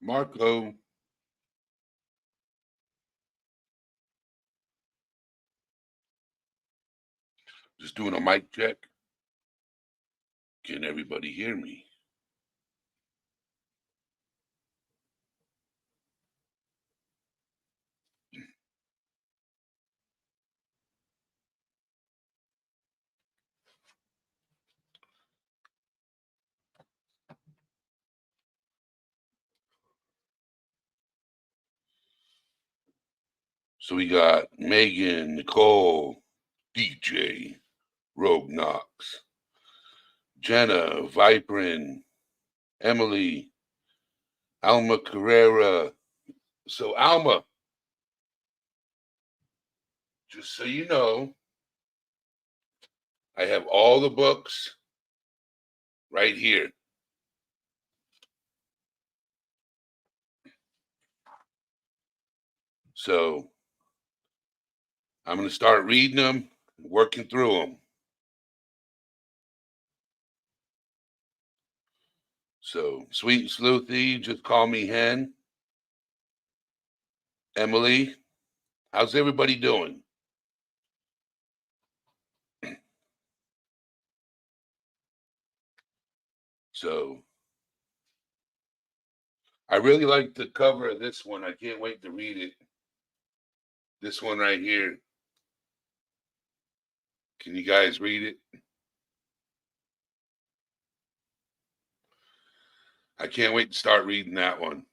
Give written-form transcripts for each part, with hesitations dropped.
Marco, just doing a mic check. Can everybody hear me? So we got Megan, Nicole, DJ, Rogue Knox, Jenna, Viprin, Emily, Alma Carrera. So Alma, just so you know, I have all the books right here. So I'm going to start reading them, working through them. So, Sweet and Sleuthy, just call me Hen. Emily, how's everybody doing? So, I really like the cover of this one. I can't wait to read it. This one right here. Can you guys read it? I can't wait to start reading that one.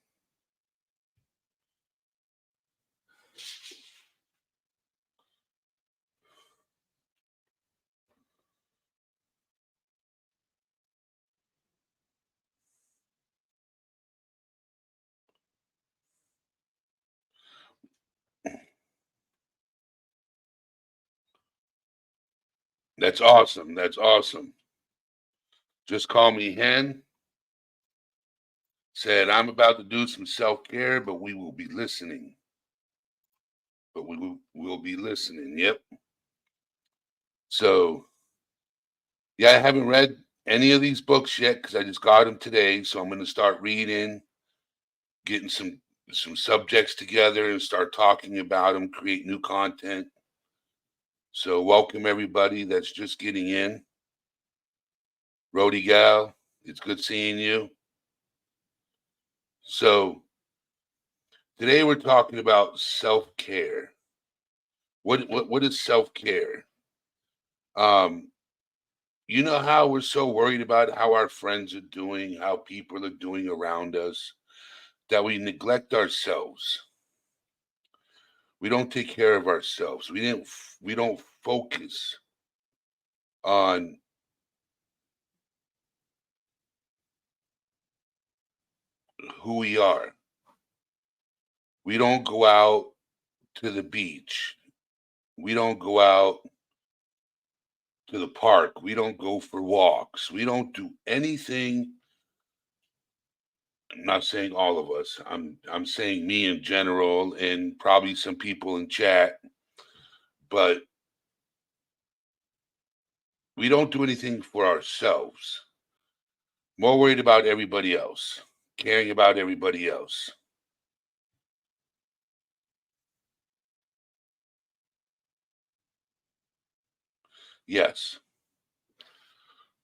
That's awesome. That's awesome. Just call me Hen. Said, I'm about to do some self care, but we will be listening. But will be listening. Yep. So, yeah, I haven't read any of these books yet because I just got them today. So I'm going to start reading, getting some subjects together, and start talking about them. Create new content. So welcome everybody that's just getting in. Rody Gal, it's good seeing you. So today we're talking about self-care. What is self-care? Um, you know how we're so worried about how our friends are doing, how people are doing around us, that we neglect ourselves. We don't take care of ourselves. We don't focus on who we are. We don't go out to the beach. We don't go out to the park. We don't go for walks. We don't do anything. I'm not saying all of us. I'm saying me in general and probably some people in chat, but we don't do anything for ourselves. More worried about everybody else, caring about everybody else. Yes.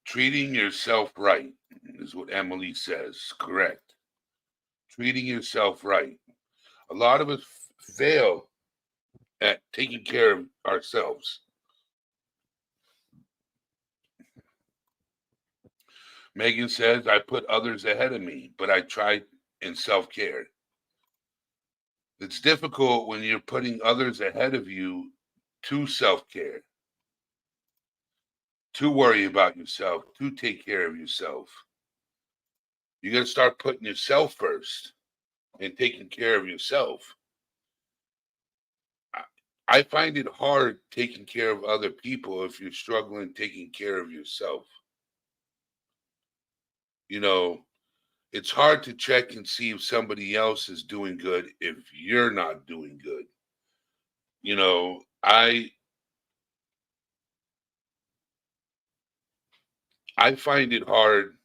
Treating yourself right is what Emily says. Correct. Treating yourself right. A lot of us fail at taking care of ourselves. Megan says, I put others ahead of me, but I try in self care. It's difficult when you're putting others ahead of you to self care, to worry about yourself, to take care of yourself. You got to start putting yourself first and taking care of yourself. I find it hard taking care of other people if you're struggling taking care of yourself. You know, it's hard to check and see if somebody else is doing good if you're not doing good. You know, I find it hard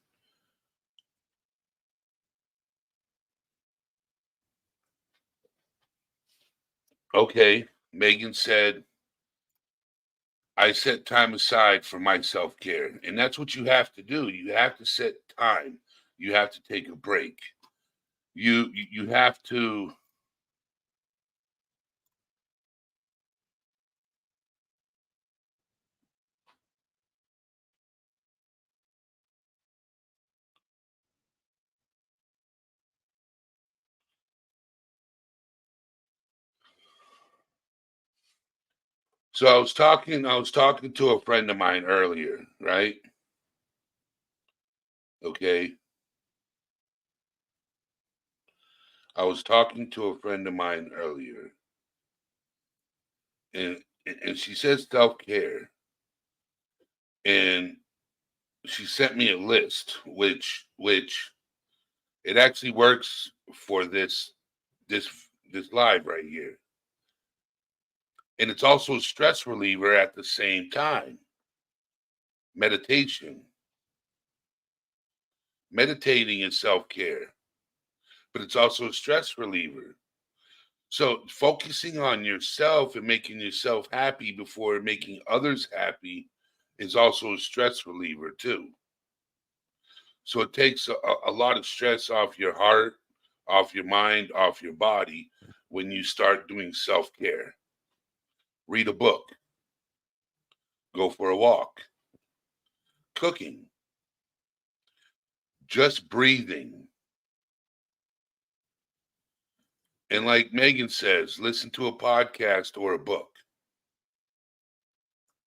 Okay, Megan said, I set time aside for my self care. And that's what you have to do. You have to set time. You have to take a break. You have to. So I was talking to a friend of mine earlier, right? Okay. I was talking to a friend of mine earlier, and and she says self-care, and she sent me a list, which it actually works for this this live right here. And it's also a stress reliever at the same time. Meditation. Meditating is self-care, but it's also a stress reliever. So focusing on yourself and making yourself happy before making others happy is also a stress reliever too. So it takes a lot of stress off your heart, off your mind, off your body when you start doing self-care. Read a book, go for a walk, cooking, just breathing. And like Megan says, listen to a podcast or a book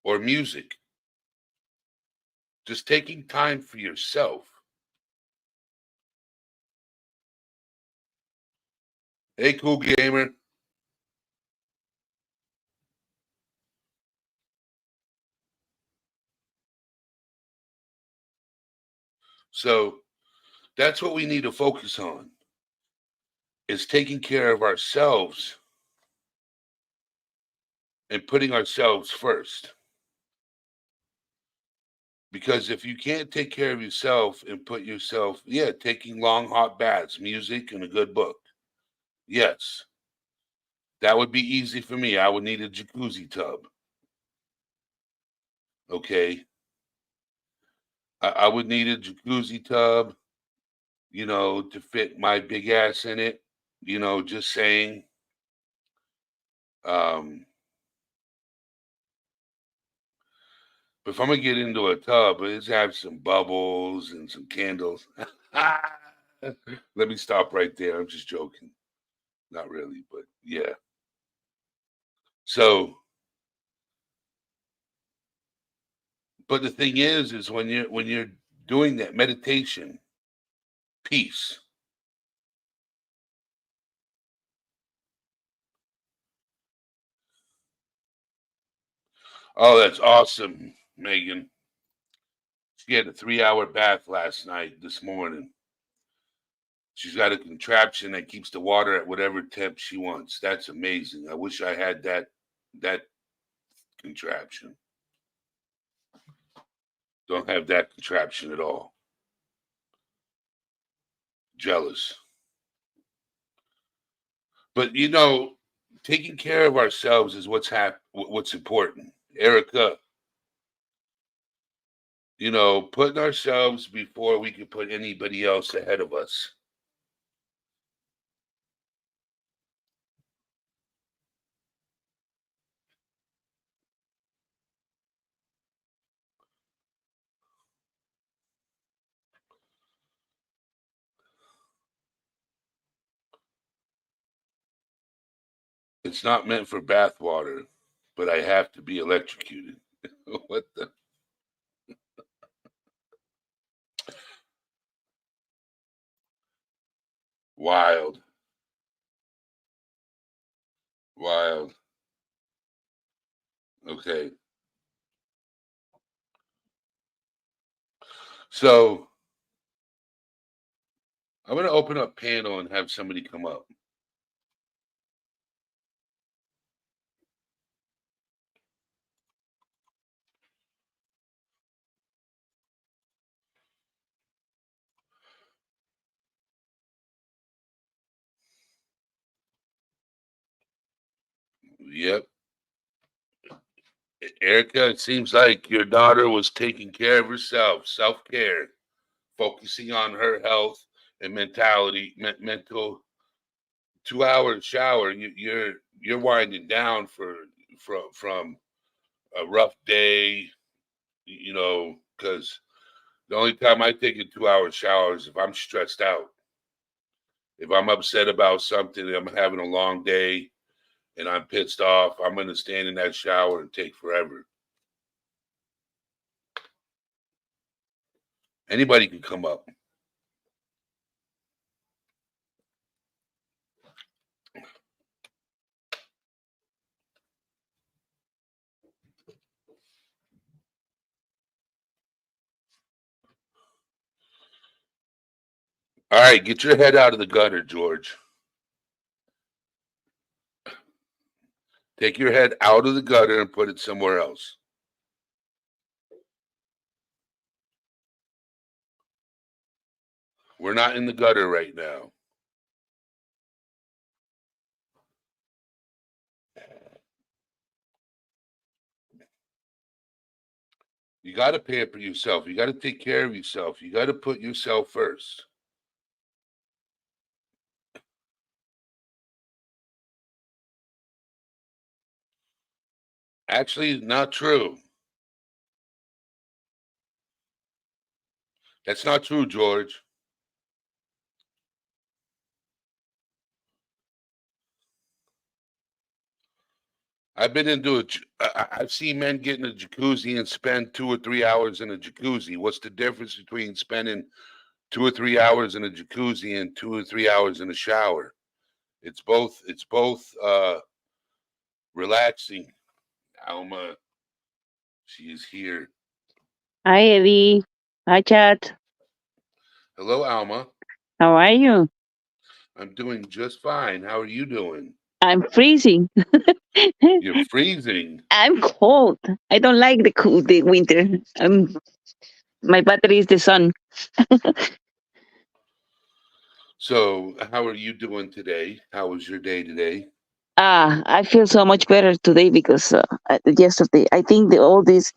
or music. Just taking time for yourself. Hey, cool gamer. So that's what we need to focus on is taking care of ourselves and putting ourselves first. Because if you can't take care of yourself and put yourself, yeah, taking long hot baths, music, and a good book. Yes, that would be easy for me. I would need a jacuzzi tub. Okay. I would need a jacuzzi tub, to fit my big ass in it. Just saying. Um, but if I'm gonna get into a tub, let's have some bubbles and some candles. Let me stop right there. I'm just joking. Not really, but yeah. So, but the thing is when you're doing that meditation, peace. Oh, that's awesome, Megan. She had a 3-hour bath last night, this morning. She's got a contraption that keeps the water at whatever temp she wants. That's amazing. I wish I had that contraption. Don't have that contraption at all. Jealous. But taking care of ourselves is what's important. Erica, putting ourselves before we can put anybody else ahead of us. It's not meant for bath water, but I have to be electrocuted. What the wild, wild. Okay. So I'm gonna open up panel and have somebody come up. Yep. Erica, it seems like your daughter was taking care of herself, self care, focusing on her health and mentality, mental 2 hour shower. You're winding down from a rough day, because the only time I take a 2 hour shower is if I'm stressed out. If I'm upset about something, I'm having a long day and I'm pissed off, I'm going to stand in that shower and take forever. Anybody can come up. All right, get your head out of the gutter, George. Take your head out of the gutter and put it somewhere else. We're not in the gutter right now. You got to pamper yourself. You got to take care of yourself. You got to put yourself first. Actually, not true. That's not true, George. I've been into I've seen men get in a jacuzzi and spend 2 or 3 hours in a jacuzzi. What's the difference between spending 2 or 3 hours in a jacuzzi and 2 or 3 hours in a shower? It's both relaxing. Alma, she is here. Hi, Eddie. Hi, Chat. Hello, Alma. How are you? I'm doing just fine. How are you doing? I'm freezing. You're freezing. I'm cold. I don't like the winter. My battery is the sun. So, how are you doing today? How was your day today? I feel so much better today because yesterday I think all these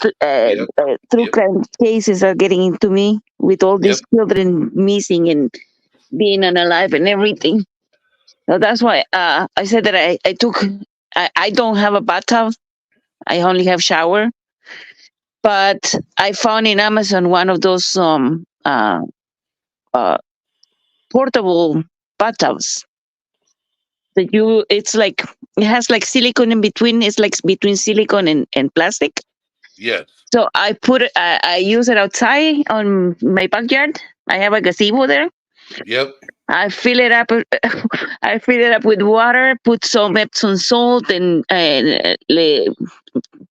Yep. true Yep. crime cases are getting into me with all Yep. these children missing and being unalive and everything. So that's why I said that I don't have a bathtub. I only have shower. But I found in Amazon one of those uh, portable bathtubs that it's like, it has like silicone in between. It's like between silicone and plastic. Yes. So I use it outside on my backyard. I have a gazebo there. Yep. I fill it up. I fill it up with water. Put some Epsom salt and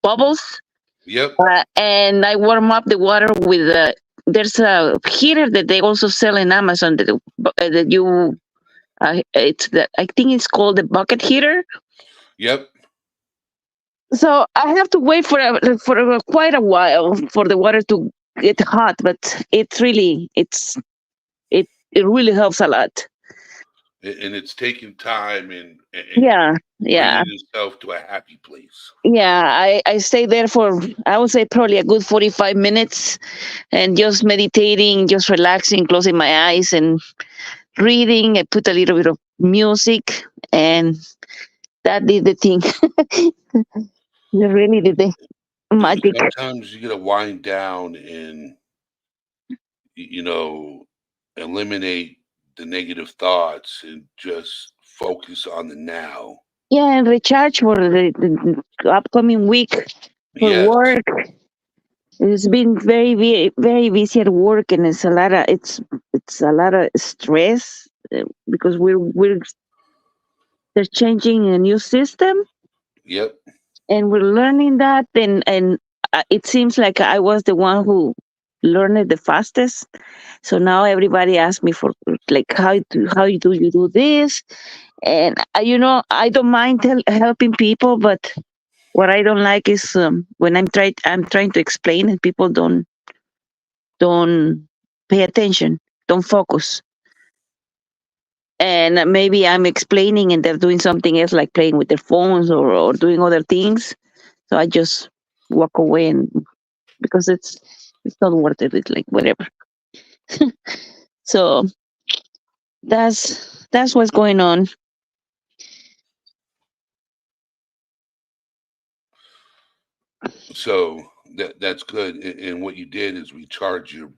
bubbles, Yep. and I warm up the water with. There's a heater that they also sell in Amazon that you. It's that I think it's called the bucket heater. Yep. So I have to wait for quite a while for the water to get hot, but it really helps a lot. And it's taking time and Yeah, yeah. bringing yourself to a happy place. Yeah, I stay there for, I would say, probably a good 45 minutes, and just meditating, just relaxing, closing my eyes and reading. I put a little bit of music, and that did the thing. It really did the magic. Sometimes you gotta wind down and you know eliminate the negative thoughts and just focus on the now. Yeah, and recharge for the upcoming week for Yes. work. It's been very busy at work, and it's a lot of stress because we're they're changing a new system, Yep. and we're learning that, and it seems like I was the one who learned it the fastest. So now everybody asks me for, like, how do you do this, and I don't mind helping people, but what I don't like is when I'm trying to explain and people don't pay attention, don't focus. and maybe I'm explaining and they're doing something else, like playing with their phones or doing other things. So I just walk away, and because it's not worth it. It's like whatever. So that's what's going on. So that's good. And what you did is recharge your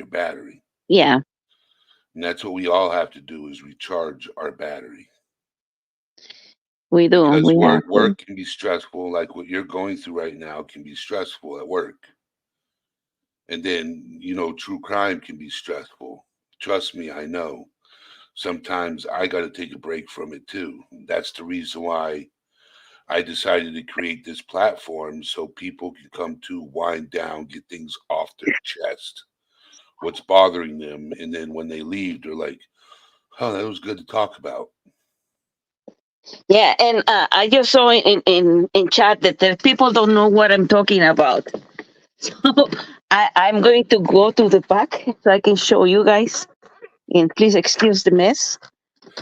battery. Yeah, And that's what we all have to do is recharge our battery. we do. Because We have to. work can be stressful, like what you're going through right now can be stressful at work. And then, true crime can be stressful. Trust me, I know. Sometimes I got to take a break from it too. That's the reason why I decided to create this platform so people can come to wind down, get things off their chest, what's bothering them. And then when they leave, they're like, oh, that was good to talk about. Yeah, and I just saw in chat that the people don't know what I'm talking about. So I'm going to go to the back so I can show you guys. And please excuse the mess.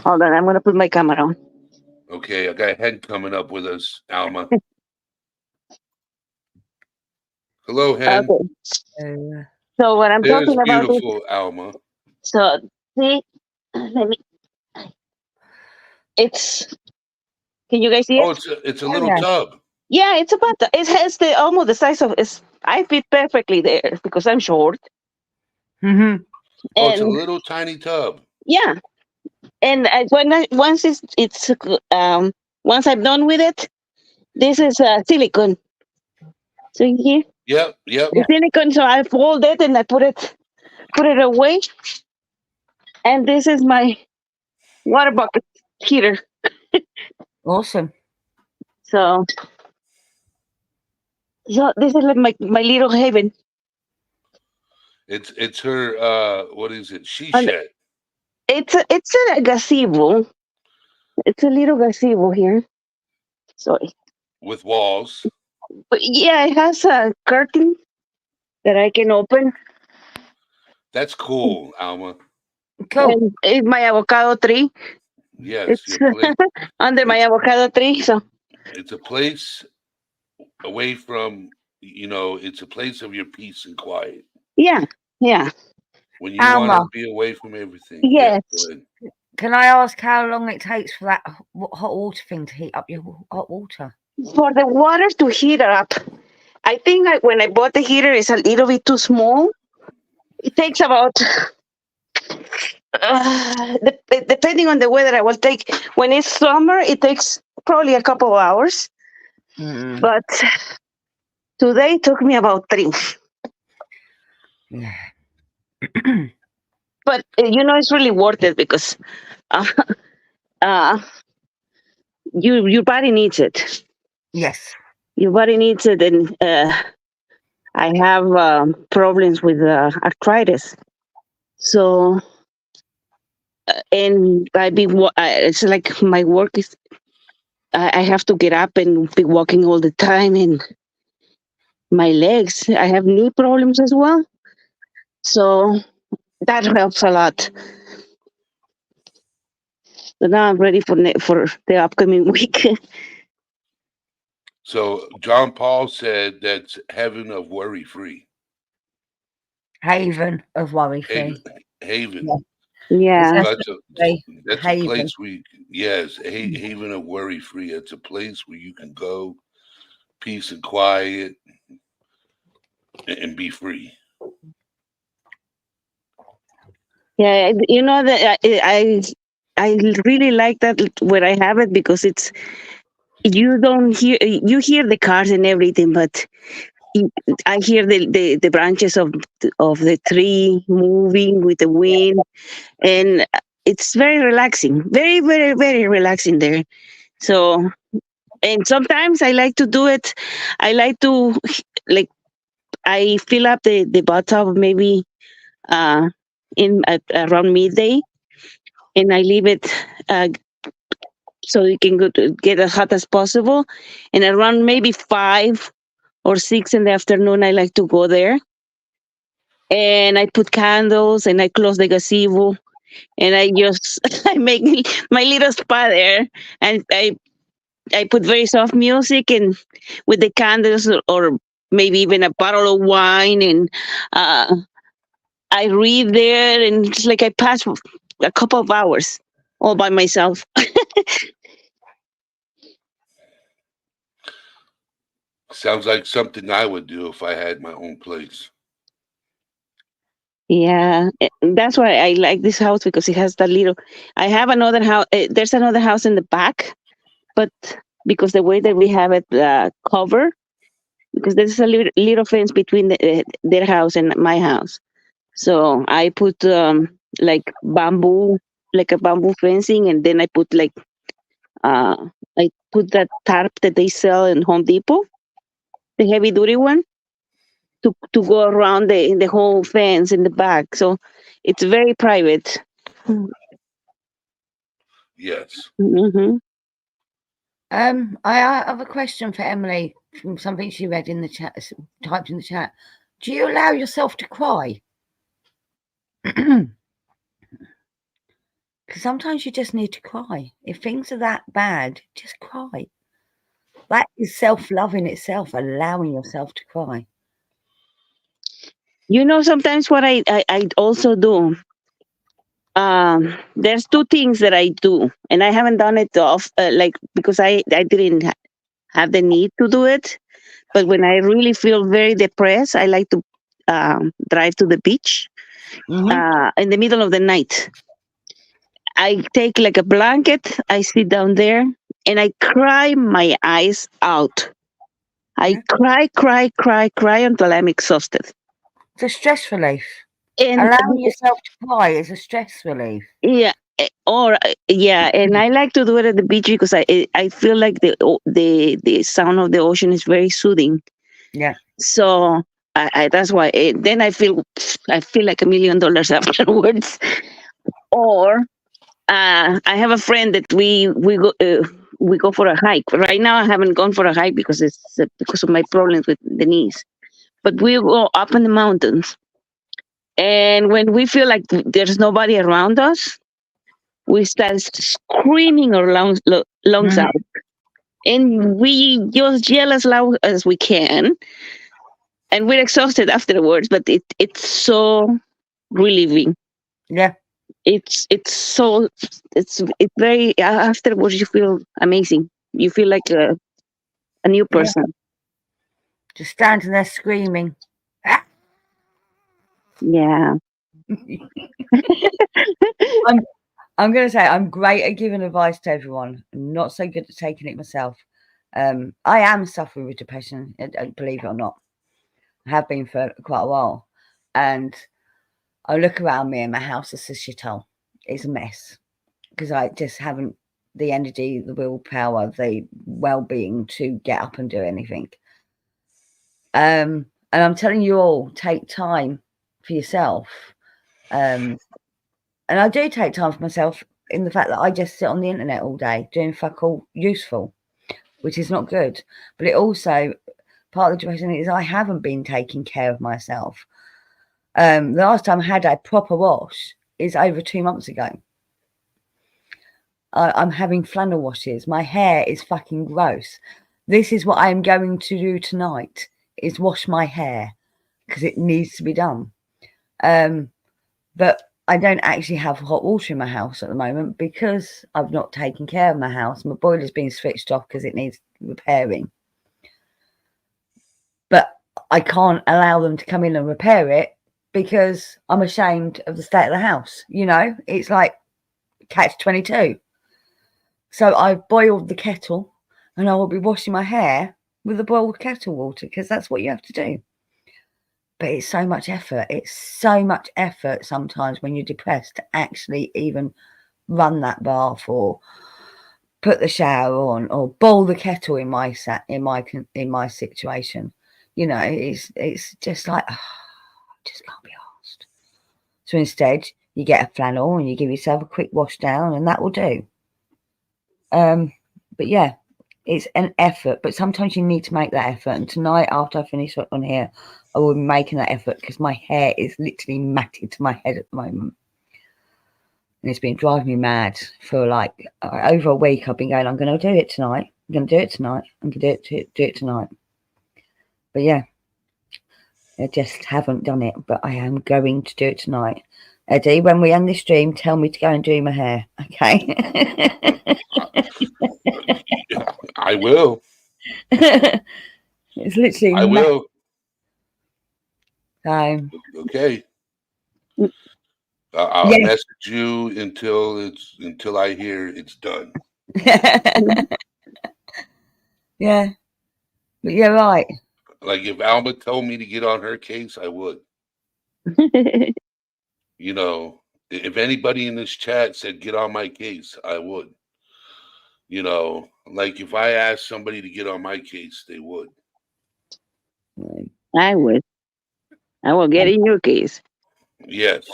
Hold on, I'm gonna put my camera on. Okay, I got Hen coming up with us, Alma. Hello, Hen. Okay. Uh, So what I'm There's talking about is, beautiful Alma. so see, let me. It's. Can you guys see Oh, it? it's a oh little yeah. tub. Yeah, it's about. It has the almost the size of. It's. I fit perfectly there because I'm short, Mm-hmm. Oh, it's a and little tiny tub. yeah, and once it's once I'm done with it, this is silicone. So here, Yep. the silicone. So I fold it and I put it away, and this is my water bucket heater. Awesome. So this is like my little haven. It's her what is it? She And shed it's a gazebo. It's a little gazebo here. Sorry. with walls. But yeah, it has a curtain that I can open. That's cool, Alma. Cool. And it's my avocado tree. Yes, It's your place. under my It's avocado tree. So it's a place away from it's a place of your peace and quiet. yeah, yeah. When you want to Alma, be away from everything. Yeah, go Yes. ahead. can I ask how long it takes for that hot water thing to heat up your hot water? For the water to heat up, I think when I bought the heater, it's a little bit too small. It takes about, depending on the weather, I will take, when it's summer, it takes probably a couple of hours. Mm. But today it took me about 3. Yeah. But, it's really worth it because uh, uh, your body needs it. Yes. Your body needs it. And I have problems with arthritis. So, and it's like my work is, I have to get up and be walking all the time, and my legs, I have knee problems as well. So that helps a lot. So now I'm ready for the upcoming week. So John Paul said that's heaven of worry free. Haven of worry Haven. free. Haven. Yeah. So Say that's a haven. place yes, haven of worry free. It's a place where you can go, peace and quiet, and be free. Yeah, that I really like that where I have it because it's you hear the cars and everything, but I hear the branches of the tree moving with the wind, and it's very relaxing, very very very relaxing there. So, and sometimes I like to do it. I like to like I fill up the bathtub maybe uh around midday, and I leave it uh, so you can get as hot as possible. And around maybe 5 or 6 in the afternoon, I like to go there, and I put candles and I close the gazebo, and I just I make my little spa there, and I put very soft music and with the candles, or maybe even a bottle of wine, and I read there, and it's like I pass a couple of hours all by myself. Sounds like something I would do if I had my own place. Yeah, that's why I like this house, because it has that little. I have another house. There's another house in the back, but because the way that we have it covered, because there's a little fence between their house and my house. So I put like bamboo, like a bamboo fencing, and then uh, I put that tarp that they sell in Home Depot, the heavy duty one, to go around the whole fence in the back. So it's very private. Yes. Hmm. I have a question for Emily from something she read in the chat, typed in the chat. Do you allow yourself to cry? Because sometimes you just need to cry. If things are that bad, just cry. That is self-love in itself, allowing yourself to cry. You know, sometimes what I also do. There's two things that I do, and I haven't done it like because I didn't have the need to do it. But when I really feel very depressed, I like to drive to the beach in the middle of the night. I take like a blanket, I sit down there, and I cry my eyes out. I cry until I'm exhausted. It's a stress relief. And Allowing yourself to cry is a stress relief. yeah, yeah, and I like to do it at the beach because I feel like the sound of the ocean is very soothing. Yeah. So I that's why then I feel like $1 million afterwards. Or I have a friend that we go for a hike. Right now I haven't gone for a hike because it's because of my problems with the knees. But we go up in the mountains, and when we feel like there's nobody around us, we start screaming our lungs out, and we just yell as loud as we can, and we're exhausted afterwards, but it's so relieving. Yeah. It's very afterwards you feel amazing. You feel like a new person. Just standing there screaming. Yeah. I'm going to say I'm great at giving advice to everyone. I'm not so good at taking it myself. I am suffering with depression, believe it or not. I have been for quite a while. And I look around me and my house is a shithole. It's a mess because I just haven't the energy, the willpower, the well-being to get up and do anything. And I'm telling you all, take time for yourself. And I do take time for myself in the fact that I just sit on the internet all day doing fuck all useful, which is not good. But it also, part of the depression is I haven't been taking care of myself. The last time I had a proper wash is over 2 months ago. I'm having flannel washes. My hair is fucking gross. This is what I am going to do tonight, is wash my hair because it needs to be done. But I don't actually have hot water in my house at the moment because I've not taken care of my house. My boiler's been switched off because it needs repairing. But I can't allow them to come in and repair it because I'm ashamed of the state of the house. You know, it's like catch-22. So I've boiled the kettle and I will be washing my hair with the boiled kettle water because that's what you have to do. But it's so much effort. It's so much effort sometimes when you're depressed to actually even run that bath or put the shower on or boil the kettle in my situation. You know, it's just like, oh, I just can't be arsed. So instead, you get a flannel and you give yourself a quick wash down and that will do. But yeah, it's an effort, but sometimes you need to make that effort. And tonight, after I finish on here, I will be making that effort because my hair is literally matted to my head at the moment. And it's been driving me mad for like over a week. I've been going, I'm going to do it tonight. I'm going to do it tonight. I'm going to do it tonight. But yeah, I just haven't done it. But I am going to do it tonight. Eddie, when we end this stream, tell me to go and do my hair. Okay. I will. It's literally. I will. Okay. I'll Yes. message you until I hear it's done. Yeah. But you're right. Like if Alma told me to get on her case, I would. You know, if anybody in this chat said get on my case, I would. You know, like if I asked somebody to get on my case, they would. I would. I will get in your case. Yes.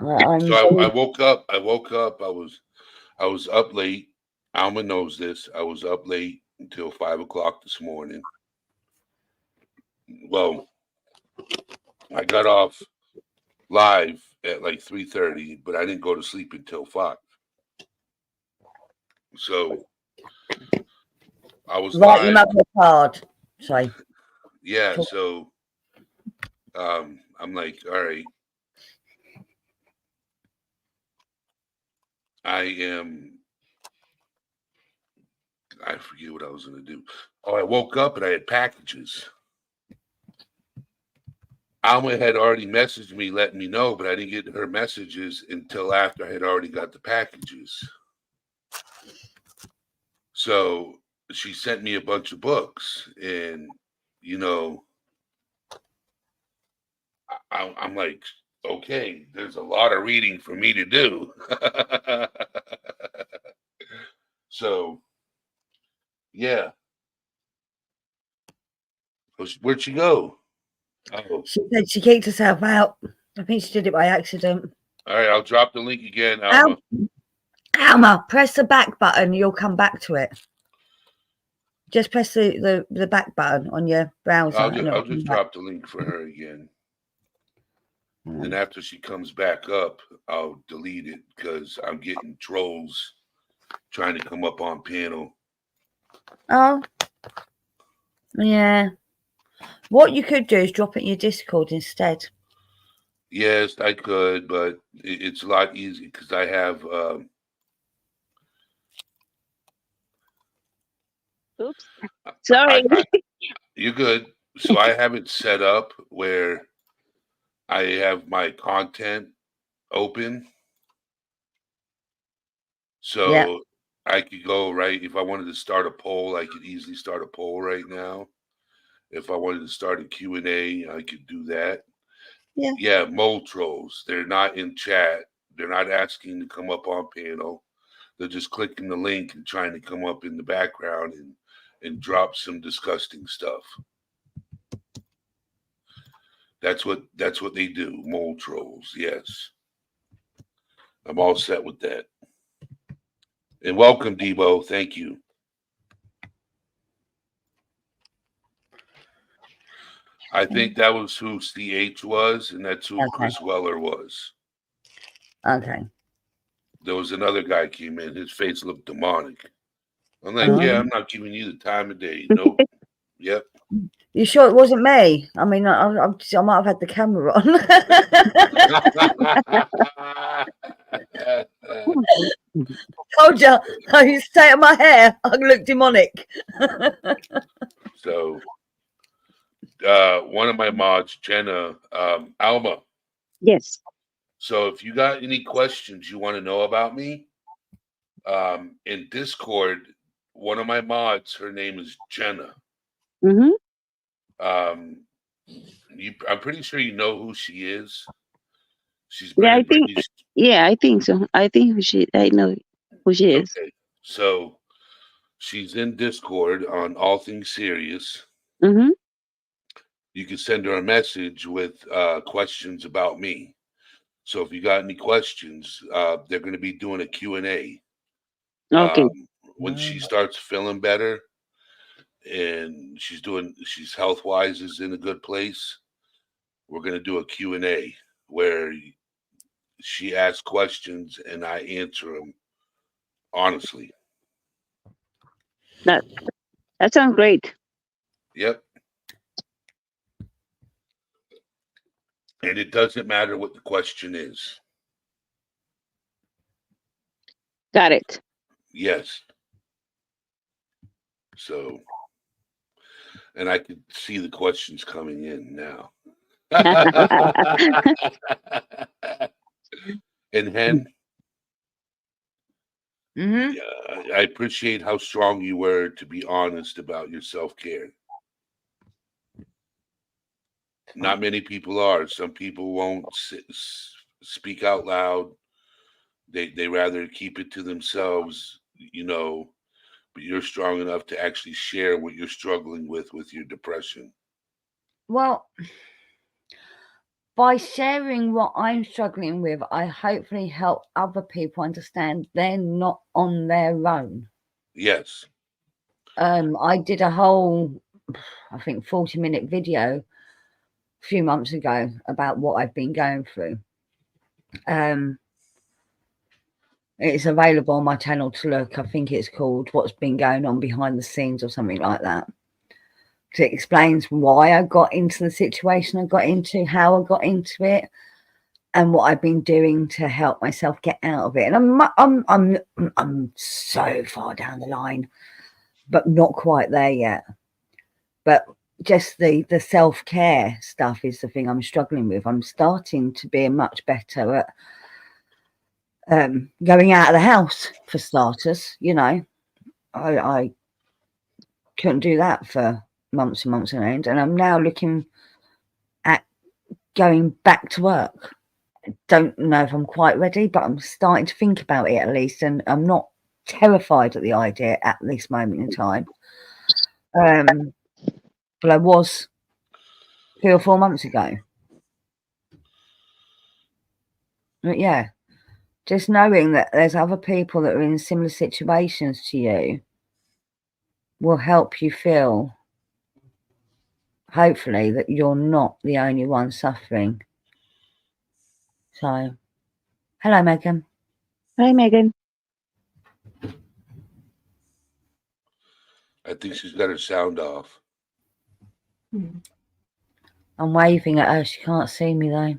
So I woke up. I was up late. Alma knows this. I was up late until 5 o'clock this morning. Well, I got off live at like 3:30, but I didn't go to sleep until 5. So I was right. You live. mother card. Sorry. Yeah. So I'm like, all right. I forget what I was going to do. Oh, I woke up and I had packages. Alma had already messaged me, letting me know, but I didn't get her messages until after I had already got the packages. So she sent me a bunch of books, and you know, I'm like, okay, there's a lot of reading for me to do. So, yeah. Where'd she go? Oh. She said she kicked herself out. I think she did it by accident. All right, I'll drop the link again, Alma. Alma, press the back button. You'll come back to it. Just press the back button on your browser. I'll just drop the link for her again. And after she comes back up, I'll delete it because I'm getting trolls trying to come up on panel. Oh, yeah. What you could do is drop it in your Discord instead. Yes, I could, but it's a lot easier because I have. Oops. Sorry. You're good. So I have it set up where I have my content open. So yeah. I could go right. If I wanted to start a poll, I could easily start a poll right now. If I wanted to start a Q&A, I could do that. Yeah, mole trolls. They're not in chat. They're not asking to come up on panel. They're just clicking the link and trying to come up in the background and drop some disgusting stuff. That's what they do. Mole trolls. Yes. I'm all set with that. And welcome, Debo. Thank you. I think that was who CH was, and that's who Chris Weller was. Okay. There was another guy came in. His face looked demonic. I'm like, yeah, I'm not giving you the time of day. Nope. Yep. You sure it wasn't me? I mean, I might have had the camera on. Told you, I stay at my hair. I look demonic. So, one of my mods, Jenna, Alma. Yes. So if you got any questions you want to know about me, in Discord, one of my mods, her name is Jenna. Mm-hmm. I'm pretty sure you know who she is. She's I think so. I know who she is. Okay. So she's in Discord on All Things Serious. Mm-hmm. You can send her a message with questions about me. So if you got any questions, they're going to be doing a Q&A. Okay. When she starts feeling better and she's health-wise is in a good place, we're going to do a Q&A where she asks questions and I answer them honestly. That sounds great. Yep. And it doesn't matter what the question is. Got it. Yes. So, and I could see the questions coming in now. And Hen, Mm-hmm. I appreciate how strong you were to be honest about your self-care. Not many people are. Some people won't speak out loud. They rather keep it to themselves, but you're strong enough to actually share what you're struggling with your depression. Well, by sharing what I'm struggling with, I hopefully help other people understand they're not on their own. Yes. I did a whole, I think, 40-minute video a few months ago about what I've been going through. It's available on my channel to look. I think it's called What's Been Going On Behind the Scenes or something like that. It explains why I got into the situation I got into, how I got into it, and what I've been doing to help myself get out of it. And I'm so far down the line, but not quite there yet. But just the self-care stuff is the thing I'm struggling with. I'm starting to be much better at going out of the house, for starters. I couldn't do that for months and months on end, and I'm now looking at going back to work. I don't know if I'm quite ready, but I'm starting to think about it at least, and I'm not terrified at the idea at this moment in time. But I was 3 or 4 months ago. But yeah, just knowing that there's other people that are in similar situations to you will help you feel, hopefully, that you're not the only one suffering. So, hello, Megan. Hi, Megan. I think she's got her sound off. I'm waving at her. She can't see me, though.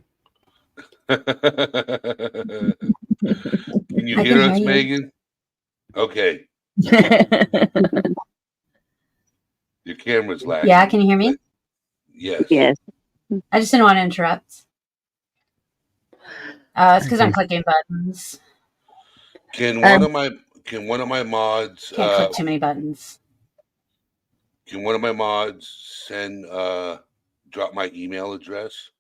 Can you hear us, Megan? Okay. Your camera's lagging. Yeah, can you hear me? Yes. Yes. I just didn't want to interrupt. It's because I'm clicking buttons. Can one of my mods Can't click too many buttons. Can one of my mods send drop my email address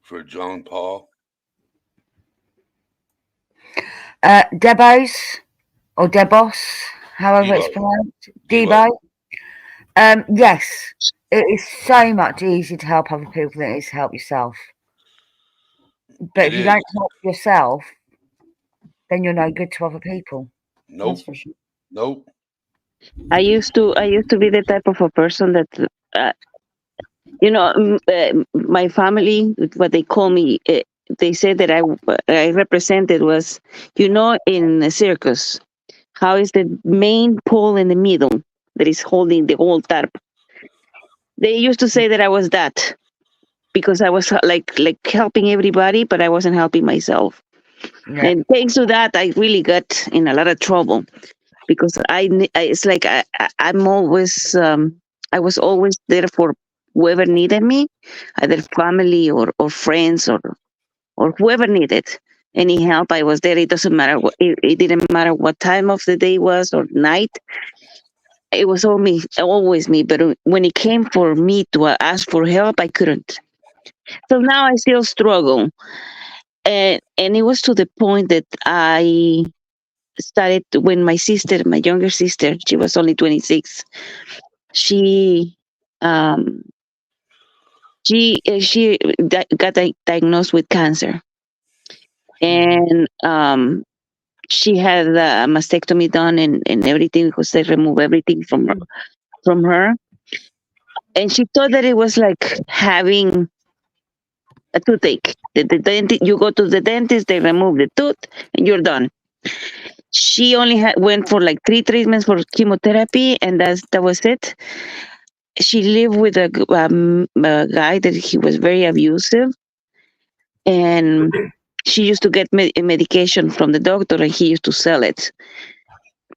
for John Paul? Debos or Debos, however it's pronounced. Debo. Yes, it is so much easier to help other people than it is to help yourself. But if you don't help yourself, then you're no good to other people. Nope. That's for sure. Nope. I used to be the type of a person that, my family, what they call me, they said that I represented was, in a circus, how is the main pole in the middle that is holding the whole tarp. They used to say that I was that because I was like helping everybody, but I wasn't helping myself. Yeah. And thanks to that, I really got in a lot of trouble because it's like I'm always, I was always there for whoever needed me, either family or friends or whoever needed any help. I was there. It doesn't matter. It didn't matter what time of the day was or night. It was always me. But when it came for me to ask for help, I couldn't. So now I still struggle. And it was to the point that I started when my younger sister, she was only 26. She got diagnosed with cancer, and she had a mastectomy done and everything because they removed everything from her. And she thought that it was like having a toothache. The dentist, you go to the dentist, they remove the tooth, and you're done. She only went for like 3 treatments for chemotherapy, and that was it. She lived with a guy that he was very abusive, and she used to get medication from the doctor, and he used to sell it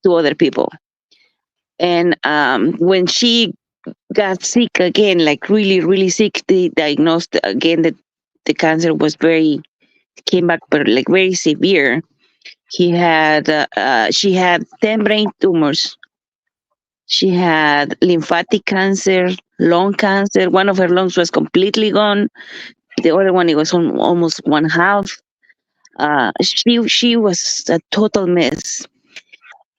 to other people. And when she got sick again, like really, really sick, they diagnosed again that the cancer was came back, but like very severe. She had 10 brain tumors. She had lymphatic cancer, lung cancer. One of her lungs was completely gone. The other one, it was almost one half. She was a total mess.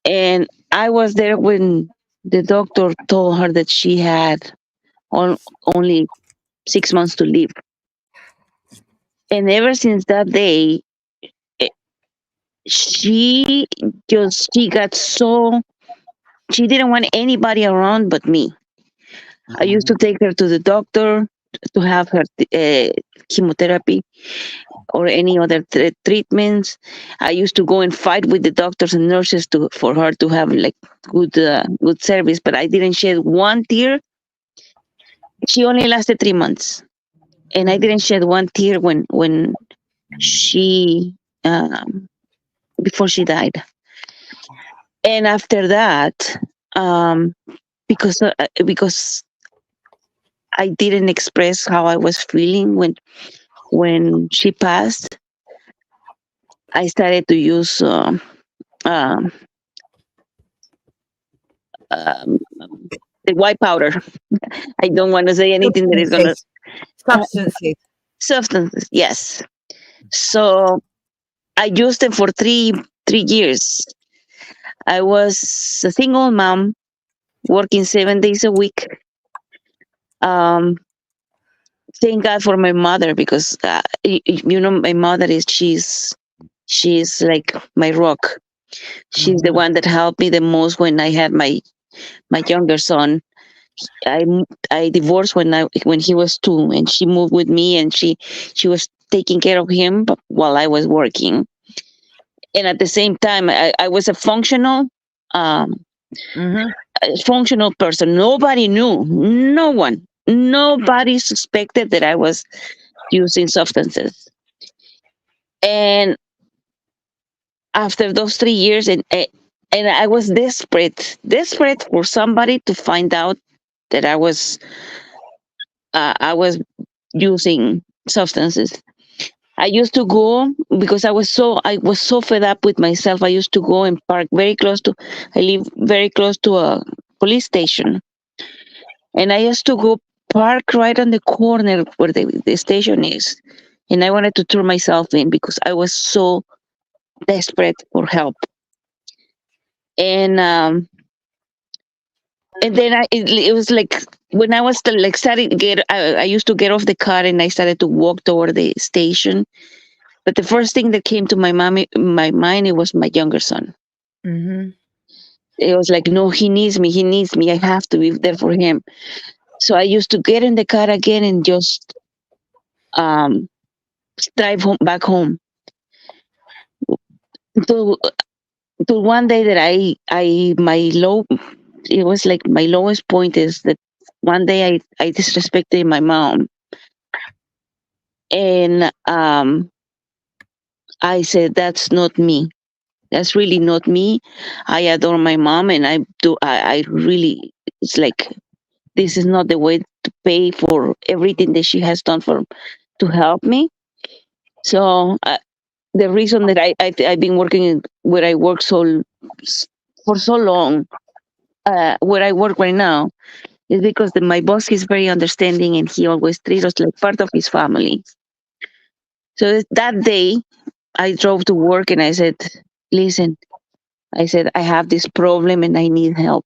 And I was there when the doctor told her that she had only 6 months to live. And ever since that day, she got so, she didn't want anybody around but me. I used to take her to the doctor to have her chemotherapy or any other treatments. I used to go and fight with the doctors and nurses for her to have like good service, but I didn't shed one tear. She only lasted 3 months, and I didn't shed one tear when she before she died. And after that, because I didn't express how I was feeling when she passed, I started to use the white powder. I don't want to say anything that is going to Substances. substances. Yes. So I used them for three years. I was a single mom working 7 days a week. Thank God for my mother, because my mother she's like my rock. She's the one that helped me the most when I had my younger son. I divorced when he was 2, and she moved with me, and she was taking care of him while I was working. And at the same time, I was a functional person. Nobody knew. No one. Nobody suspected that I was using substances. And after those 3 years, and I was desperate for somebody to find out that I was using substances. I used to go, because I was so fed up with myself. I used to go and park I live very close to a police station. And I used to go park right on the corner where the station is. And I wanted to turn myself in because I was so desperate for help. And then it was like, when I was like starting to I used to get off the car and I started to walk toward the station. But the first thing that came to my mind, it was my younger son. It was like, no, he needs me. I have to be there for him. So I used to get in the car again and just drive back home. So one day that it was like my lowest point is that one day I disrespected my mom. And I said, that's not me. That's really not me. I adore my mom, and I really, it's like, this is not the way to pay for everything that she has done to help me. So the reason that I've been working where I work for so long, where I work right now, is because my boss is very understanding, and he always treats us like part of his family. So that day, I drove to work and I said, listen, I said, I have this problem and I need help.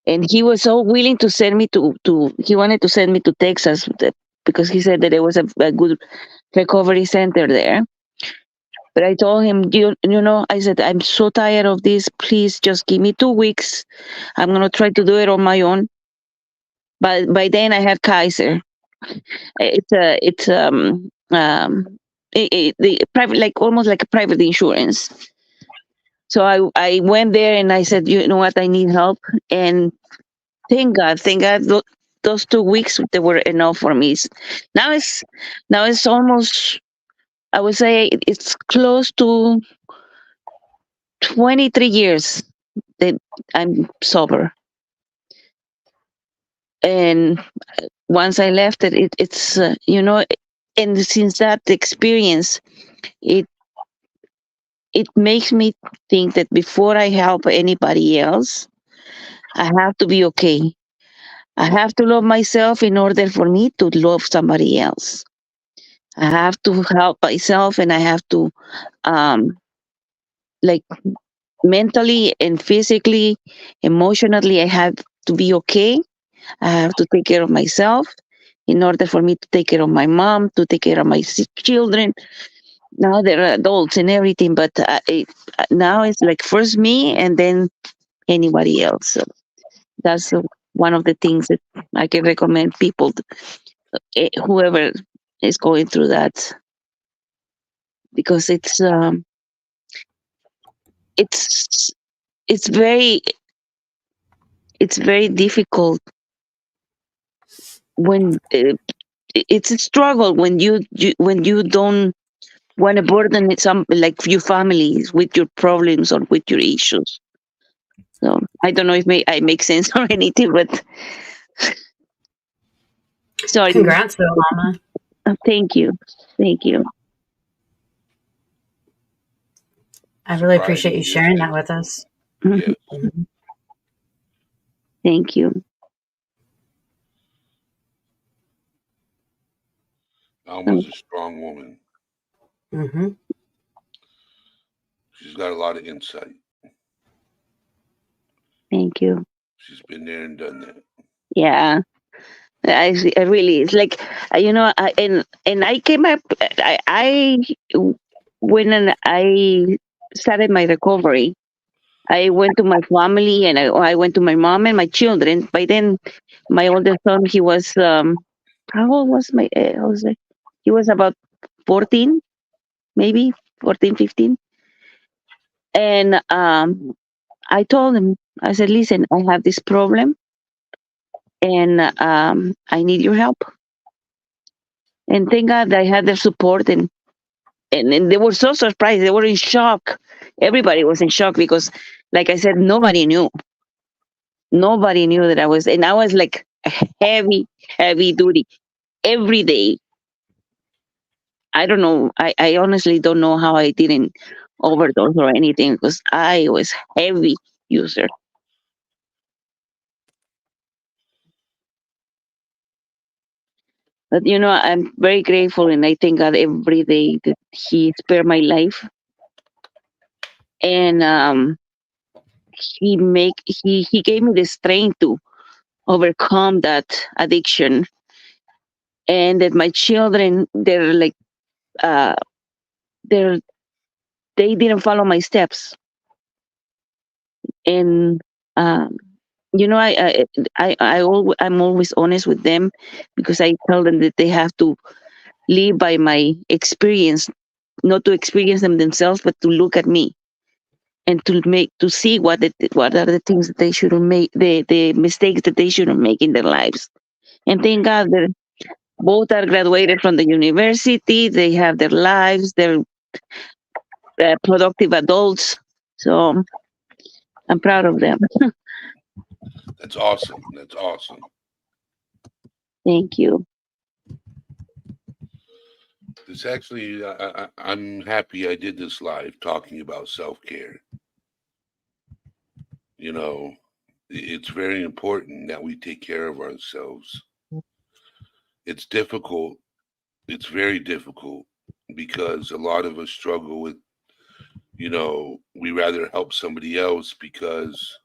And he was so willing to send me he wanted to send me to Texas, because he said that there was a good recovery center there. But I told him, I said, I'm so tired of this. Please just give me 2 weeks. I'm going to try to do it on my own. But by then I had Kaiser. the private, like almost like a private insurance. So I went there and I said, you know what, I need help. And thank God, those 2 weeks they were enough for me. Now it's almost, I would say it's close to 23 years that I'm sober. And once I left it's and since that experience, it it makes me think that before I help anybody else, I have to be okay. I have to love myself in order for me to love somebody else. I have to help myself, and I have to um like mentally and physically, emotionally, I have to be okay. I have to take care of myself in order for me to take care of my mom, to take care of my children. Now they're adults and everything, but now it's like first me and then anybody else. So that's one of the things that I can recommend people, whoever is going through that, because it's it's very it's very difficult when it's a struggle when when you don't want to burden some, like your families with your problems or with your issues. So I don't know if I make sense or anything, but sorry. Congrats, though, Mama. Thank you. Thank you. I really appreciate you sharing that with us. Yes. Mhm. Thank you. Alma's a strong woman. Mhm. She's got a lot of insight. Thank you. She's been there and done that. Yeah. I really, it's like, and I came up, I when I started my recovery, I went to my family and I went to my mom and my children. By then, my oldest son, he was, how old was he was about 14, maybe 14, 15. And I told him, I said, listen, I have this problem and I need your help. And thank God I had their support, and they were so surprised. They were in shock. Everybody was in shock because, like I said, nobody knew. Nobody knew that and I was like heavy, heavy duty every day. I don't know. I honestly don't know how I didn't overdose or anything because I was heavy user. But I'm very grateful and I thank God every day that He spared my life. And he gave me the strength to overcome that addiction, and that my children, they're like uh they're they didn't follow my steps. And um I'm always honest with them, because I tell them that they have to live by my experience, not to experience them themselves, but to look at me and to see what are the things that they shouldn't make, the mistakes that they shouldn't make in their lives. And thank God that both are graduated from the university. They have their lives. They're productive adults. So I'm proud of them. That's awesome. That's awesome. Thank you. This actually, I'm happy I did this live talking about self-care. It's very important that we take care of ourselves. It's difficult. It's very difficult because a lot of us struggle with, we rather help somebody else because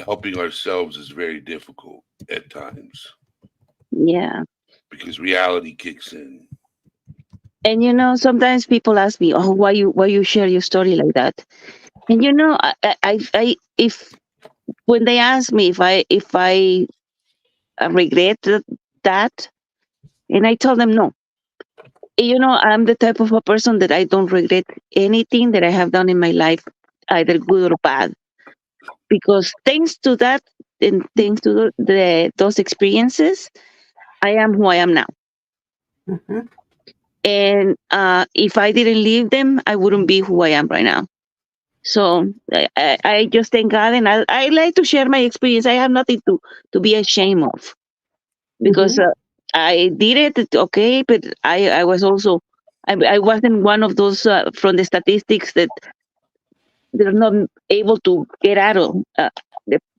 helping ourselves is very difficult at times. Yeah. Because reality kicks in. And sometimes people ask me, "Oh, why you share your story like that?" And if when they ask me if I regret that? And I told them no. I'm the type of a person that I don't regret anything that I have done in my life, either good or bad, because thanks to that and thanks to those experiences, I am who I am now. Mhm. And if I didn't leave them, I wouldn't be who I am right now. So I just thank God, and I like to share my experience. I have nothing to be ashamed of, because I did it, okay, but I was also, I wasn't one of those from the statistics that they're not able to get out of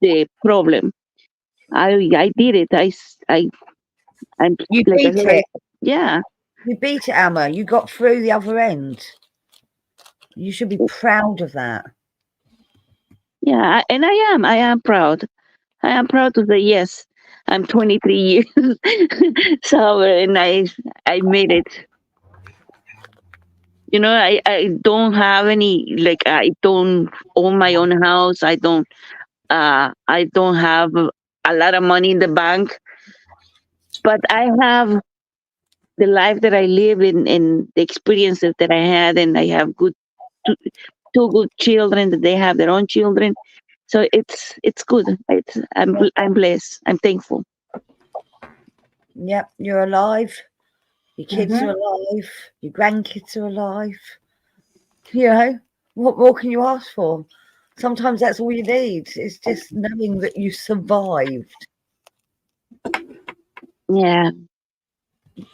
the problem. I did it. I'm You like I beat said, it. yeah. You beat it, Alma. You got through the other end. You should be proud of that. Yeah, and I am proud. I am proud to say yes. I'm 23 years sober, and I made it. I don't have any, like, I don't own my own house. I don't have a lot of money in the bank, but I have the life that I live in and the experiences that I had, and I have two, two good children that they have their own children. So it's good. I'm blessed. I'm thankful. Yep, you're alive. Your kids Mhm. are alive. Your grandkids are alive. You know, what more can you ask for? Sometimes that's all you need. It's just knowing that you survived. Yeah.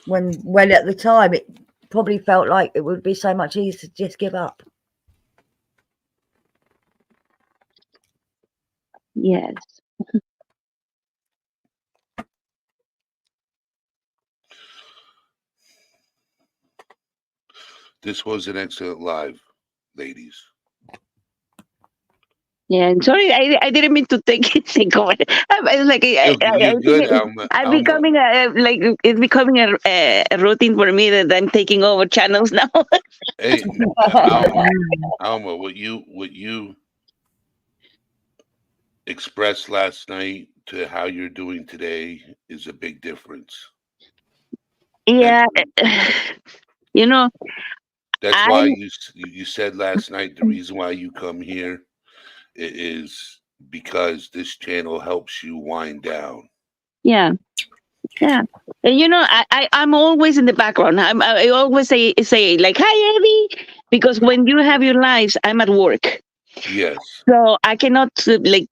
When at the time it probably felt like it would be so much easier to just give up. Yes. This was an excellent live, ladies. Yeah. I'm sorry. I didn't mean to take over. I was like, You're I good, think Alma. I'm Alma. becoming like it's becoming a routine for me that I'm taking over channels now. Hey, Alma, what you expressed last night to how you're doing today is a big difference. Yeah. Mentally. You know, That's I why you said last night the reason why you come here is because this channel helps you wind down. yeah. Yeah. And I'm always in the background. I always say like, hi Evie, because when you have your lives, I'm at work. Yes. So I cannot like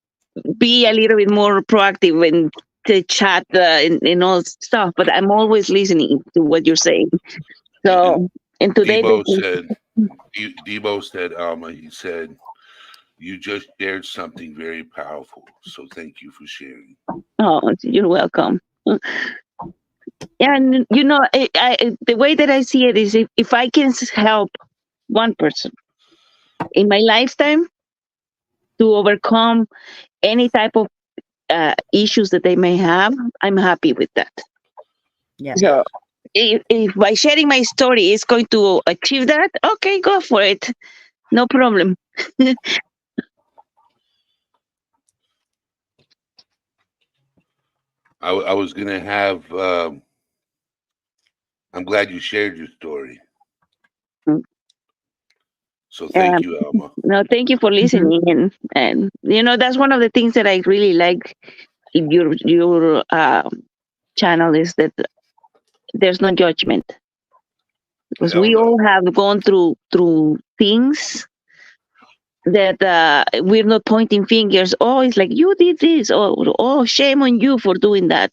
be a little bit more proactive and to chat and all stuff, but I'm always listening to what you're saying. And So, and today, Debo said, Alma, he said, you just shared something very powerful. So thank you for sharing. oh, you're welcome. And the way that I see it is, if I can help one person in my lifetime to overcome any type of issues that they may have, I'm happy with that. Yeah. So if by sharing my story is going to achieve that, okay, go for it. No problem. I was going to have, I'm glad you shared your story. Mm. So thank you, Alma. No, thank you for listening. And that's one of the things that I really like in your channel is that there's no judgment, because Hell we no. all have gone through things that we're not pointing fingers. Oh, it's like you did this, or oh, shame on you for doing that.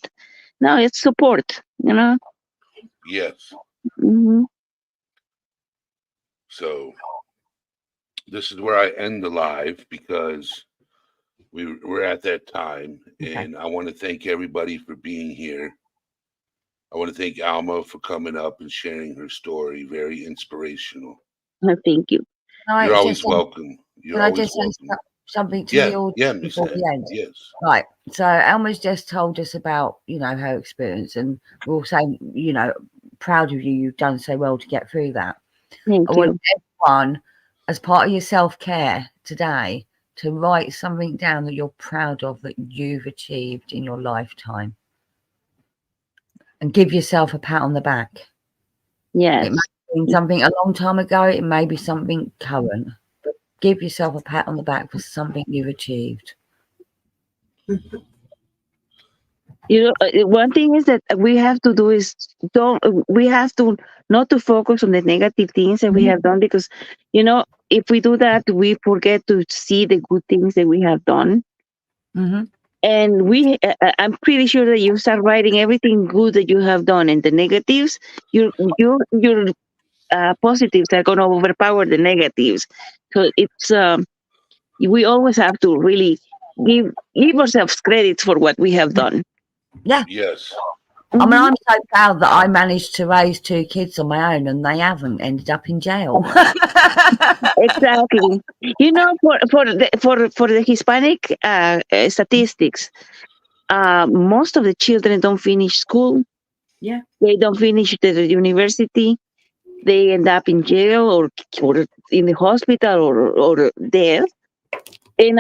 No, it's support. Yes. Mm-hmm. So this is where I end the live because we're at that time, and I want to thank everybody for being here. I want to thank Alma for coming up and sharing her story. Very inspirational. Thank you. You're always welcome. You're Can I always just say welcome. something to Yeah, the audience yeah, Miss before Ann. we end? Yes. Right. So Alma's just told us about, her experience, and we're all saying, proud of you. You've done so well to get through that. Thank I you. want everyone, as part of your self-care today, to write something down that you're proud of that you've achieved in your lifetime. and give yourself a pat on the back. Yes. It might have been something a long time ago. It may be something current, but give yourself a pat on the back for something you've achieved. You know, one thing is that we have to do is we have to not to focus on the negative things that we have done, because, you know, if we do that, we forget to see the good things that we have done. Mm-hmm. And I'm pretty sure that you start writing everything good that you have done, and the negatives, your positives are going to overpower the negatives. So it's we always have to really give ourselves credit for what we have done. Yeah. Yes. I mean, I'm so proud that I managed to raise 2 kids on my own, and they haven't ended up in jail. Exactly. You know, for the Hispanic statistics, most of the children don't finish school. Yeah. They don't finish the university. They end up in jail or in the hospital or dead. And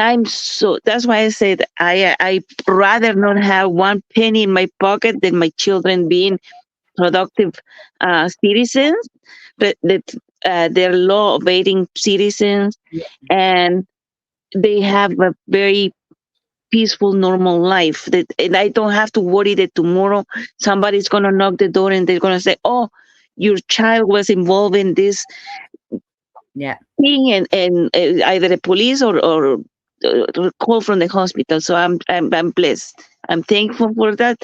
that's why I said I rather not have one penny in my pocket than my children being productive citizens, but that they're law-abiding citizens, and they have a very peaceful, normal life. And I don't have to worry that tomorrow somebody's going to knock the door and they're going to say, "Oh, your child was involved in this thing," and either the police or call from the hospital. So I'm blessed. I'm thankful for that,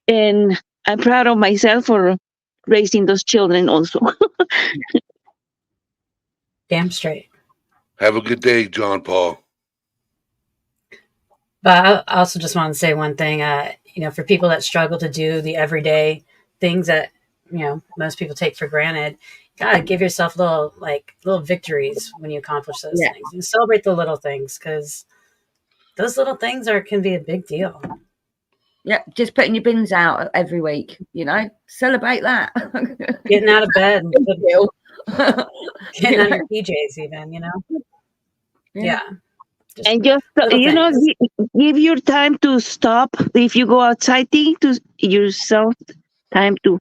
and I'm proud of myself for raising those children also. Damn straight. Have a good day, John Paul. But I also just want to say one thing, you know, for people that struggle to do the everyday things that, you know, most people take for granted, you gotta give yourself little victories when you accomplish those things, and celebrate the little things, because those little things can be a big deal. Yeah, just putting your bins out every week, you know, celebrate that. Getting out of bed, getting out of your PJs, even, you know. Yeah. And just, you know, give your time to stop. If you go outside, take to yourself time to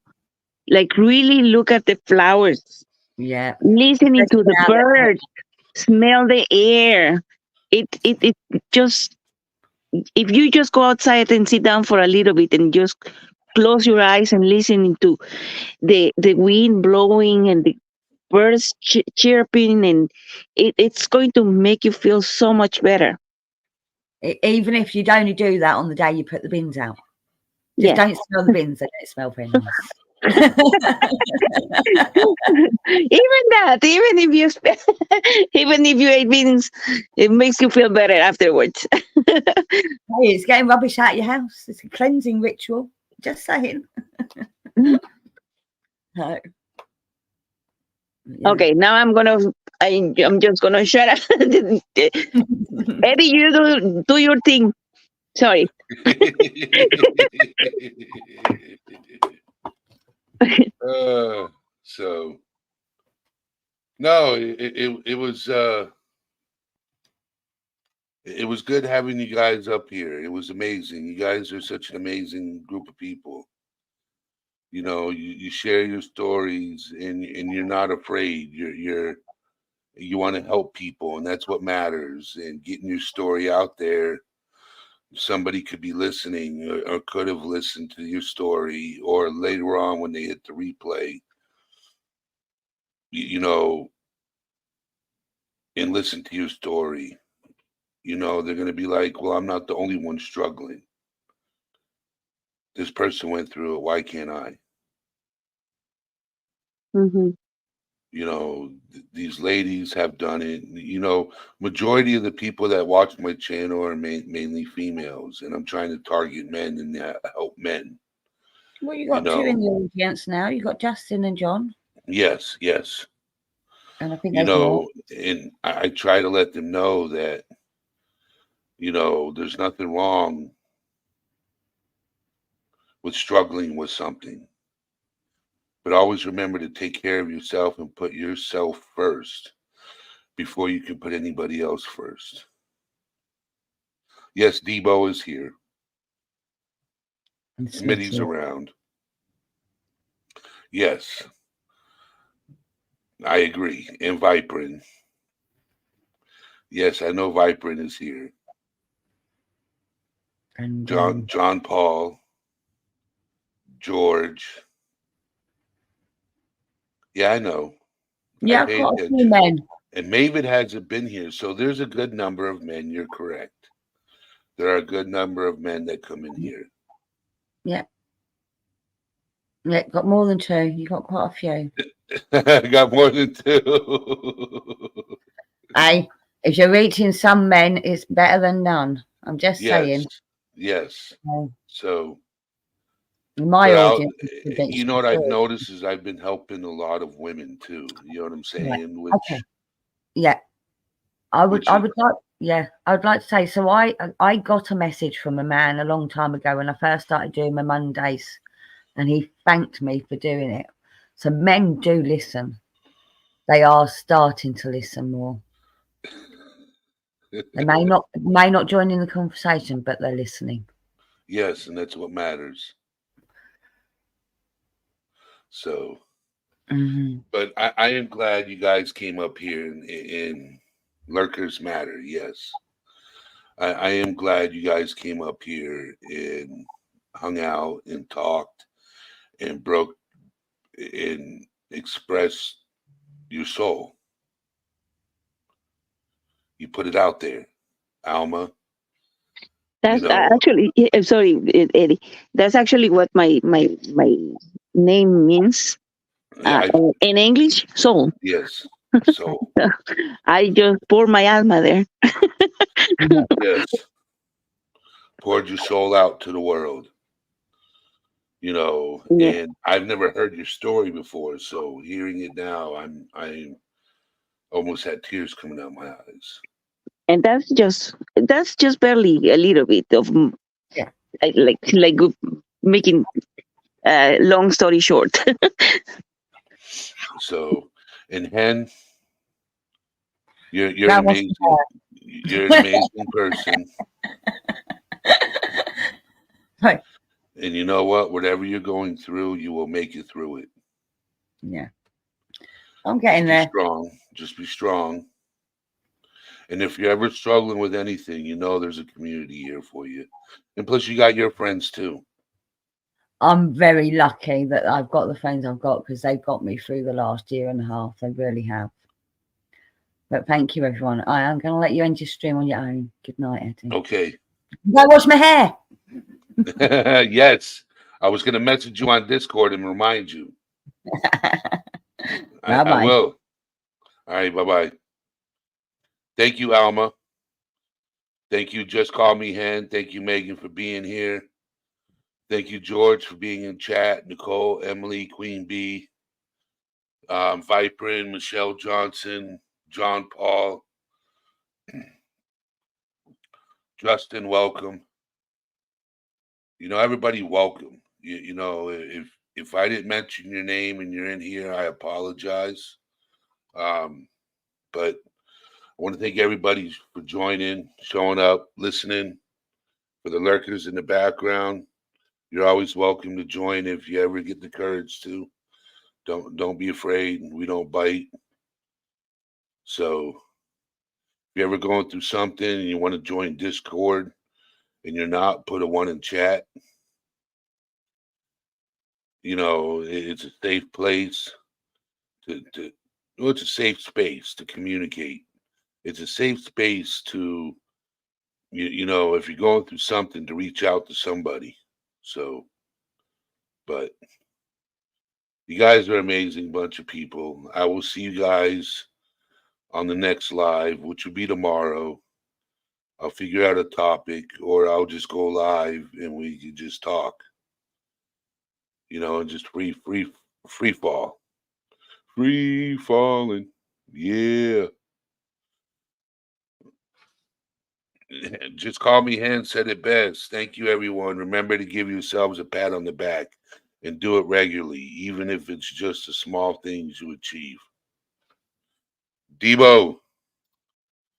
like really look at the flowers. Yeah. Listening to the birds, smell the air. It just, if you just go outside and sit down for a little bit and just close your eyes and listening to the wind blowing and the birds chirping, and it's going to make you feel so much better. Even if you'd only do that on the day you put the bins out. Just don't smell the bins, they don't smell very nice. even if you ate beans, it makes you feel better afterwards. Hey, it's getting rubbish out of your house. It's a cleansing ritual. Just saying. No. Yeah. Okay, now I'm just gonna shut up. Eddie, you do your thing. Sorry. So no, it was good having you guys up here. It was amazing. You guys are such an amazing group of people. You know, you share your stories, and you're not afraid. You want to help people, and that's what matters. And getting your story out there, somebody could be listening or could have listened to your story, or later on when they hit the replay, you know, and listen to your story. You know, they're going to be like, well, I'm not the only one struggling. This person went through it. Why can't I? Mm-hmm. You know, these ladies have done it. You know, majority of the people that watch my channel are mainly females, and I'm trying to target men and help men. Well, you got two in the audience now. You got Justin and John. Yes. And I think you know, and I try to let them know that, you know, there's nothing wrong with struggling with something. But always remember to take care of yourself and put yourself first before you can put anybody else first. Yes, Debo is here. And Smitty's Smitty. around. Yes, I agree. And Viprin. Yes, I know Viprin is here. And John Paul, George. Yeah, I know. yeah, I I've pay got a few attention. men. And Mavid hasn't been here, so there's a good number of men. You're correct. There are a good number of men that come in here. Yeah. Yeah, got more than 2. You got quite a few. I got more than 2. Hey, if you're reaching some men, it's better than none. I'm just saying. Yes. Oh, So, my but audience is a bit you know what I've short. noticed is I've been helping a lot of women too. You know what I'm saying? Which, Okay. Yeah. I would like to say, so I got a message from a man a long time ago when I first started doing my Mondays, and he thanked me for doing it. So men do listen. They are starting to listen more. They may not join in the conversation, but they're listening. yes, and that's what matters. So, but I am glad you guys came up here in Lurkers Matter. Yes. I am glad you guys came up here and hung out and talked and broke and expressed your soul. You put it out there, Alma. That's You know, actually, sorry, Eddie. That's actually what my name means I in English. Soul. yes, soul. I just pour my alma there. Yes, poured your soul out to the world. You know, Yeah. and I've never heard your story before, so hearing it now, I almost had tears coming out my eyes. And that's just barely a little bit of Yeah. like making long story short. So, and Hen, you're That was amazing. You're an amazing person. Right. And you know what? Whatever you're going through, you will make it through it. Yeah. I'm getting Just be there. strong. Just be strong. And if you're ever struggling with anything, you know there's a community here for you. And plus, you got your friends too. I'm very lucky that I've got the friends I've got because they've got me through the last year and a half. They really have. But thank you, everyone. I am going to let you end your stream on your own. Good night, Eddie. Okay. Go wash my hair. Yes. I was going to message you on Discord and remind you. I Bye-bye. will. All right. Bye-bye. Thank you, Alma. Thank you, Just Call Me Hen. Thank you, Megan, for being here. Thank you, George, for being in chat. Nicole, Emily, Queen Bee, Viprin, Michelle Johnson, John Paul, Justin, welcome. You know, everybody, welcome. You know, if I didn't mention your name and you're in here, I apologize. But I want to thank everybody for joining, showing up, listening. For the lurkers in the background, you're always welcome to join if you ever get the courage to. Don't be afraid. We don't bite. So if you're ever going through something and you want to join Discord and you're not, put a 1 in chat. You know, it's a safe place it's a safe space to communicate. It's a safe space to you know, if you're going through something, to reach out to somebody. So, but you guys are amazing bunch of people. I will see you guys on the next live, which will be tomorrow. I'll figure out a topic, or I'll just go live and we can just talk. You know, and just free fall. Free falling. Yeah. Just Call Me Hen said it best. Thank you, everyone. Remember to give yourselves a pat on the back and do it regularly, even if it's just the small things you achieve. Debo,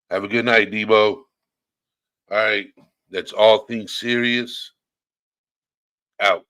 have a good night, Debo. All right, that's all things serious. Out.